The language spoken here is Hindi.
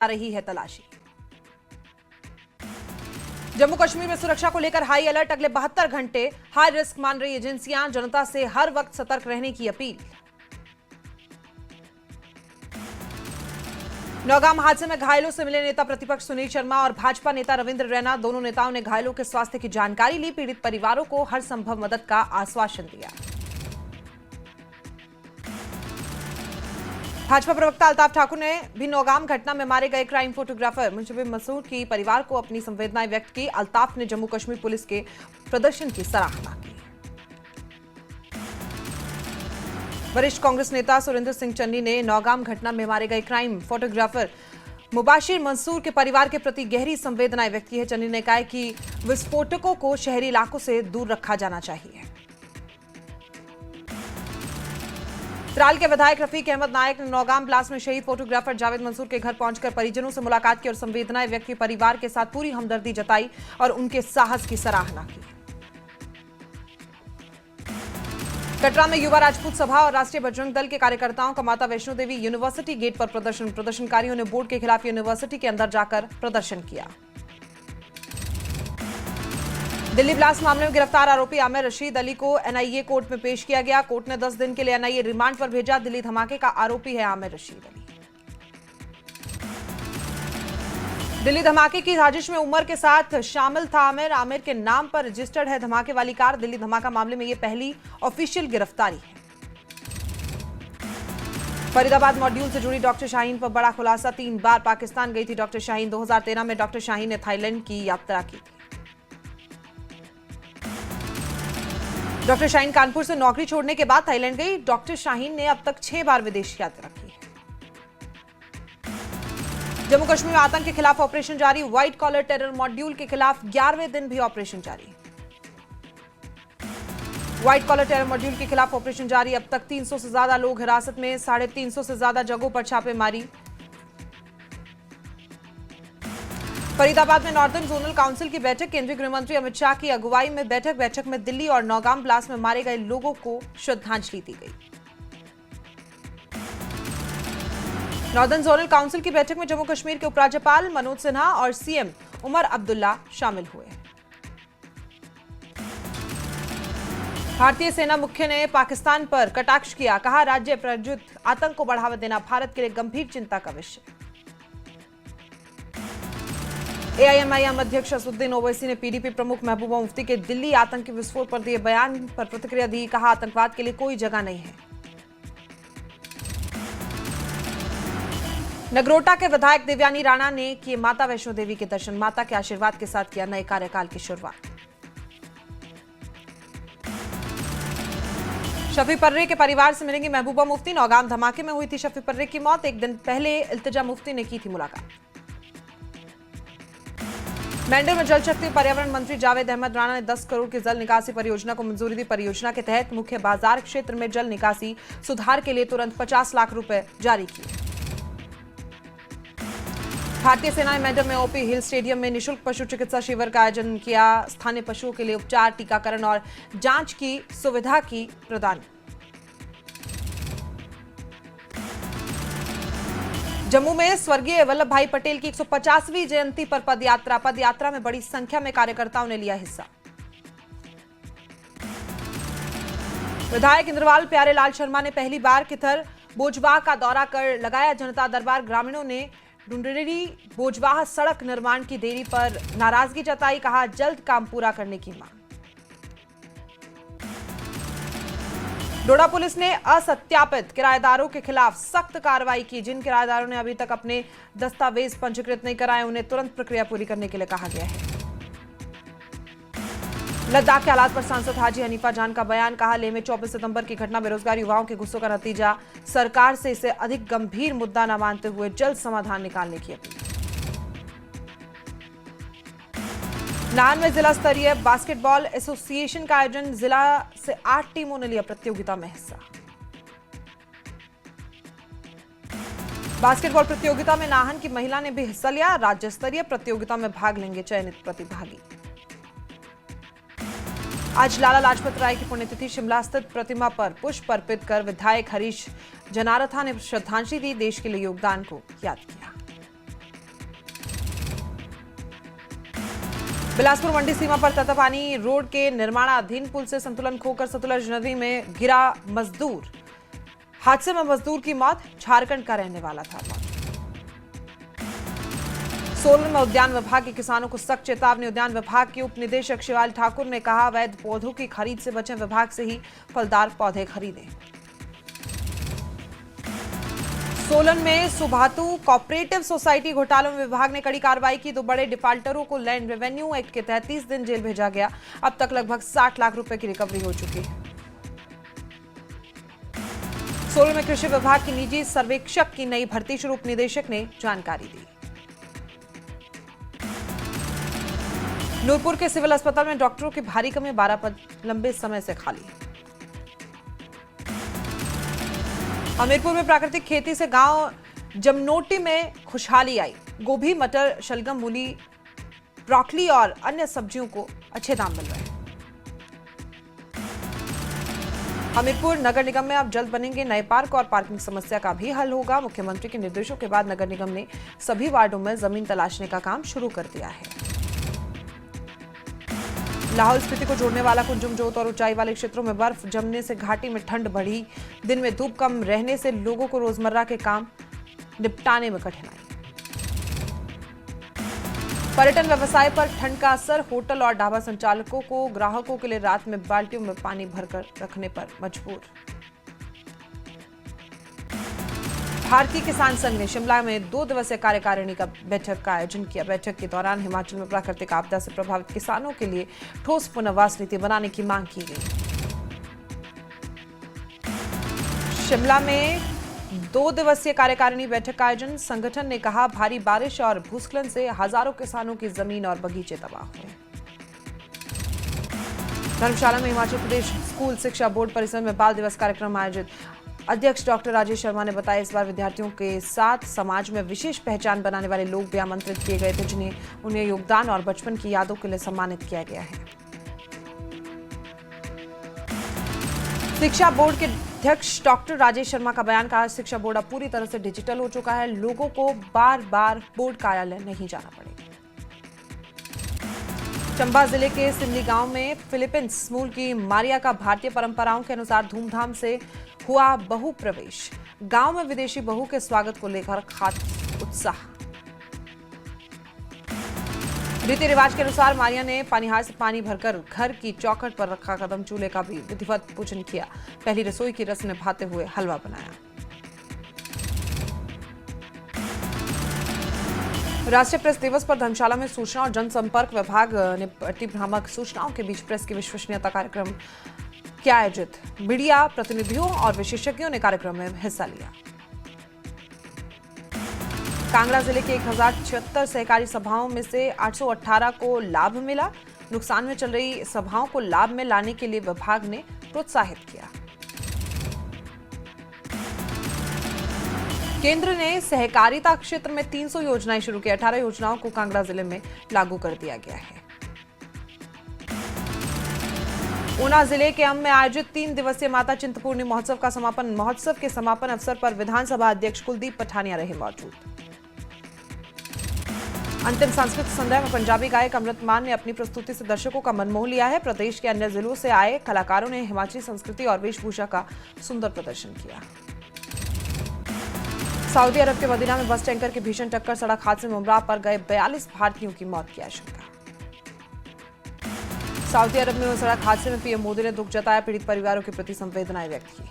रही है तलाशी। जम्मू कश्मीर में सुरक्षा को लेकर हाई अलर्ट, अगले 72 घंटे हाई रिस्क मान रही एजेंसियां, जनता से हर वक्त सतर्क रहने की अपील। नौगाम हादसे में घायलों से मिले नेता प्रतिपक्ष सुनील शर्मा और भाजपा नेता रविंद्र रैना। दोनों नेताओं ने घायलों के स्वास्थ्य की जानकारी ली, पीड़ित परिवारों को हर संभव मदद का आश्वासन दिया। भाजपा प्रवक्ता अल्ताफ ठाकुर ने भी नौगाम घटना में मारे गए क्राइम फोटोग्राफर मुंशबी मसूद की परिवार को अपनी संवेदनाएं व्यक्त की। अल्ताफ ने जम्मू कश्मीर पुलिस के प्रदर्शन की सराहना की। वरिष्ठ कांग्रेस नेता सुरेंद्र सिंह चन्नी ने नौगाम घटना में मारे गए क्राइम फोटोग्राफर मुबाशिर मंसूर के परिवार के प्रति गहरी संवेदनाएं व्यक्त की है। चन्नी ने कहा कि विस्फोटकों को शहरी इलाकों से दूर रखा जाना चाहिए। त्राल के विधायक रफीक अहमद नायक ने नौगाम ब्लास्ट में शहीद फोटोग्राफर जावेद मंसूर के घर पहुंचकर परिजनों से मुलाकात की और संवेदनाएं व्यक्त की। परिवार के साथ पूरी हमदर्दी जताई और उनके साहस की सराहना की। कटरा में युवा राजपूत सभा और राष्ट्रीय बजरंग दल के कार्यकर्ताओं का माता वैष्णो देवी यूनिवर्सिटी गेट पर प्रदर्शन। प्रदर्शनकारियों ने बोर्ड के खिलाफ यूनिवर्सिटी के अंदर जाकर प्रदर्शन किया। दिल्ली ब्लास्ट मामले में गिरफ्तार आरोपी आमिर रशीद अली को एनआईए कोर्ट में पेश किया गया। कोर्ट ने 10 दिन के लिए एनआईए रिमांड पर भेजा। दिल्ली धमाके का आरोपी है आमिर रशीद अली। दिल्ली धमाके की साजिश में उमर के साथ शामिल था आमिर। आमिर के नाम पर रजिस्टर्ड है धमाके वाली कार। दिल्ली धमाका मामले में यह पहली ऑफिशियल गिरफ्तारी है। फरीदाबाद मॉड्यूल से जुड़ी डॉक्टर शाहीन पर बड़ा खुलासा। 3 बार पाकिस्तान गई थी डॉक्टर शाहीन। 2013 में डॉक्टर शाहीन ने थाईलैंड की यात्रा की थी। डॉक्टर शाहीन कानपुर से नौकरी छोड़ने के बाद थाईलैंड गई। डॉक्टर शाहीन ने अब तक 6 बार विदेश यात्रा की है। जम्मू कश्मीर में आतंक के खिलाफ ऑपरेशन जारी। व्हाइट कॉलर टेरर मॉड्यूल के खिलाफ 11वें दिन भी ऑपरेशन जारी। व्हाइट कॉलर टेरर मॉड्यूल के खिलाफ ऑपरेशन जारी। अब तक 300 से ज्यादा लोग हिरासत में, 350 से ज्यादा जगहों पर छापेमारी। फरीदाबाद में नॉर्दर्न जोनल काउंसिल की बैठक। केंद्रीय गृह मंत्री अमित शाह की अगुवाई में बैठक में दिल्ली और नौगाम ब्लास्ट में मारे गए लोगों को श्रद्धांजलि दी गई। नॉर्दर्न जोनल काउंसिल की बैठक में जम्मू कश्मीर के उपराज्यपाल मनोज सिन्हा और सीएम उमर अब्दुल्ला शामिल हुए। भारतीय सेना मुख्य ने पाकिस्तान पर कटाक्ष किया। कहा, राज्य प्रायोजित आतंक को बढ़ावा देना भारत के लिए गंभीर चिंता का विषय। एआईएमआईएम अध्यक्ष असदुद्दीन ओवैसी ने पीडीपी प्रमुख महबूबा मुफ्ती के दिल्ली आतंकी विस्फोट पर दिए बयान पर प्रतिक्रिया दी। कहा, आतंकवाद के लिए कोई जगह नहीं है। नगरोटा के विधायक देवयानी राणा ने किए माता वैष्णो देवी के दर्शन। माता के आशीर्वाद के साथ किया नए कार्यकाल की शुरुआत। शफी पर्रे के परिवार से मिलेंगी महबूबा मुफ्ती। नौगाम धमाके में हुई थी शफी पर्रे की मौत। एक दिन पहले इल्तिजा मुफ्ती ने की थी मुलाकात। मेंढर में जल शक्ति पर्यावरण मंत्री जावेद अहमद राणा ने 10 करोड़ की जल निकासी परियोजना को मंजूरी दी। परियोजना के तहत मुख्य बाजार क्षेत्र में जल निकासी सुधार के लिए तुरंत 50 लाख रुपए जारी किए। भारतीय सेना ने मेंढर में ओपी हिल स्टेडियम में निशुल्क पशु चिकित्सा शिविर का आयोजन किया। स्थानीय पशुओं के लिए उपचार, टीकाकरण और जांच की सुविधा की प्रदान। जम्मू में स्वर्गीय वल्लभ भाई पटेल की 150वीं जयंती पर पदयात्रा में बड़ी संख्या में कार्यकर्ताओं ने लिया हिस्सा। विधायक इंद्रवाल प्यारे लाल शर्मा ने पहली बार किथर बोजबाह का दौरा कर लगाया जनता दरबार। ग्रामीणों ने डुंडरी बोजबाह सड़क निर्माण की देरी पर नाराजगी जताई। कहा, जल्द काम पूरा करने की मांग। डोडा पुलिस ने असत्यापित किराएदारों के खिलाफ सख्त कार्रवाई की। जिन किराएदारों ने अभी तक अपने दस्तावेज पंजीकृत नहीं कराए, उन्हें तुरंत प्रक्रिया पूरी करने के लिए कहा गया है। लद्दाख के हालात पर सांसद हाजी हनीफा जान का बयान। कहा, लेह में 24 सितंबर की घटना बेरोजगार युवाओं के गुस्सों का नतीजा। सरकार से इसे अधिक गंभीर मुद्दा न मानते हुए जल्द समाधान निकालने की अपील। नाहन में जिला स्तरीय बास्केटबॉल एसोसिएशन का आयोजन। जिला से 8 टीमों ने लिया प्रतियोगिता में हिस्सा। बास्केटबॉल प्रतियोगिता में नाहन की महिला ने भी हिस्सा लिया। राज्य स्तरीय प्रतियोगिता में भाग लेंगे चयनित प्रतिभागी। आज लाला लाजपत राय की पुण्यतिथि। शिमला स्थित प्रतिमा पर पुष्प अर्पित कर विधायक हरीश जनारथा ने श्रद्धांजलि दी। देश के लिए योगदान को याद किया। बिलासपुर मंडी सीमा पर तत्तापानी रोड के निर्माणाधीन पुल से संतुलन खोकर सतलुज नदी में गिरा मजदूर। हादसे में मजदूर की मौत, झारखंड का रहने वाला था। सोलन में उद्यान विभाग के किसानों को सख्त चेतावनी। उद्यान विभाग के उप निदेशक शिवाल ठाकुर ने कहा, अवैध पौधों की खरीद से बचें, विभाग से ही फलदार पौधे खरीदें। सोलन में सुभातु कोऑपरेटिव सोसाइटी घोटालों में विभाग ने कड़ी कार्रवाई की। 2 बड़े डिफाल्टरों को लैंड रेवेन्यू एक्ट के तहत 30 दिन जेल भेजा गया। अब तक लगभग 60 लाख रुपए की रिकवरी हो चुकी है। सोलन में कृषि विभाग की निजी सर्वेक्षक की नई भर्ती शुरू, उप निदेशक ने जानकारी दी। नूरपुर के सिविल अस्पताल में डॉक्टरों की भारी कमी, 12 पद लंबे समय से खाली। हमीरपुर में प्राकृतिक खेती से गांव जमनोटी में खुशहाली आई। गोभी, मटर, शलगम, मूली, ब्रोकली और अन्य सब्जियों को अच्छे दाम मिल रहे हैं। हमीरपुर नगर निगम में अब जल्द बनेंगे नए पार्क और पार्किंग समस्या का भी हल होगा। मुख्यमंत्री के निर्देशों के बाद नगर निगम ने सभी वार्डों में जमीन तलाशने का काम शुरू कर दिया है। लाहौल स्पीति को जोड़ने वाला कुंजुम जोत और ऊंचाई वाले क्षेत्रों में बर्फ जमने से घाटी में ठंड बढ़ी। दिन में धूप कम रहने से लोगों को रोजमर्रा के काम निपटाने में कठिनाई। पर्यटन व्यवसाय पर ठंड का असर, होटल और ढाबा संचालकों को ग्राहकों के लिए रात में बाल्टियों में पानी भरकर रखने पर मजबूर। भारतीय किसान संघ ने शिमला में 2 दिवसीय कार्यकारिणी का बैठक का आयोजन किया। बैठक के दौरान हिमाचल में प्राकृतिक आपदा से प्रभावित किसानों के लिए ठोस पुनर्वास नीति बनाने की मांग की गई। शिमला में 2 दिवसीय कार्यकारिणी बैठक का आयोजन, संगठन ने कहा, भारी बारिश और भूस्खलन से हजारों किसानों की जमीन और बगीचे तबाह हुए। धर्मशाला में हिमाचल प्रदेश स्कूल शिक्षा बोर्ड परिसर में बाल दिवस कार्यक्रम आयोजित। अध्यक्ष डॉक्टर राजेश शर्मा ने बताया, इस बार विद्यार्थियों के साथ समाज में विशेष पहचान बनाने वाले लोग भी आमंत्रित किए गए थे, जिन्हें उन्हें योगदान और बचपन की यादों के लिए सम्मानित किया गया है। शिक्षा बोर्ड के अध्यक्ष डॉक्टर राजेश शर्मा का बयान, कहा, शिक्षा बोर्ड अब पूरी तरह से डिजिटल हो चुका है, लोगों को बार बार बोर्ड कार्यालय नहीं जाना पड़ेगा। चंबा जिले के सिमली गांव में फिलीपींस मूल की मारिया का भारतीय परंपराओं के अनुसार धूमधाम से हुआ बहु प्रवेश। गांव में विदेशी बहू के स्वागत को लेकर खास उत्साह। रीति रिवाज के अनुसार मारिया ने पानीहार से पानी भरकर घर की चौखट पर रखा कदम चूल्हे का भी विधिवत पूजन किया। पहली रसोई की रस्म निभाते हुए हलवा बनाया। राष्ट्रीय प्रेस दिवस पर धर्मशाला में सूचना और जनसंपर्क विभाग ने प्रतिभ्रामक सूचनाओं के बीच प्रेस की विश्वसनीयता कार्यक्रम किया आयोजित। मीडिया प्रतिनिधियों और विशेषज्ञों ने कार्यक्रम में हिस्सा लिया। कांगड़ा जिले के 1076 सहकारी सभाओं में से 818 को लाभ मिला। नुकसान में चल रही सभाओं को लाभ में लाने के लिए विभाग ने प्रोत्साहित किया। केंद्र ने सहकारिता क्षेत्र में 300 योजनाएं शुरू की। 18 योजनाओं को कांगड़ा जिले में लागू कर दिया गया है। ऊना जिले के अम्ब में आयोजित 3 दिवसीय माता चिंतपूर्णी महोत्सव का समापन। महोत्सव के समापन अवसर पर विधानसभा अध्यक्ष कुलदीप पठानिया रहे मौजूद। अंतिम सांस्कृतिक संध्या में पंजाबी गायक अमृत मान ने अपनी प्रस्तुति से दर्शकों का मन मोह लिया है। प्रदेश के अन्य जिलों से आए कलाकारों ने हिमाचली संस्कृति और वेशभूषा का सुंदर प्रदर्शन किया। सऊदी अरब के मदीना में बस टैंकर की भीषण टक्कर, सड़क हादसे में उमराव पर गए 42 भारतीयों की मौत की आशंका। सऊदी अरब में हुए सड़क हादसे में पीएम मोदी ने दुख जताया, पीड़ित परिवारों के प्रति संवेदनाएं व्यक्त की।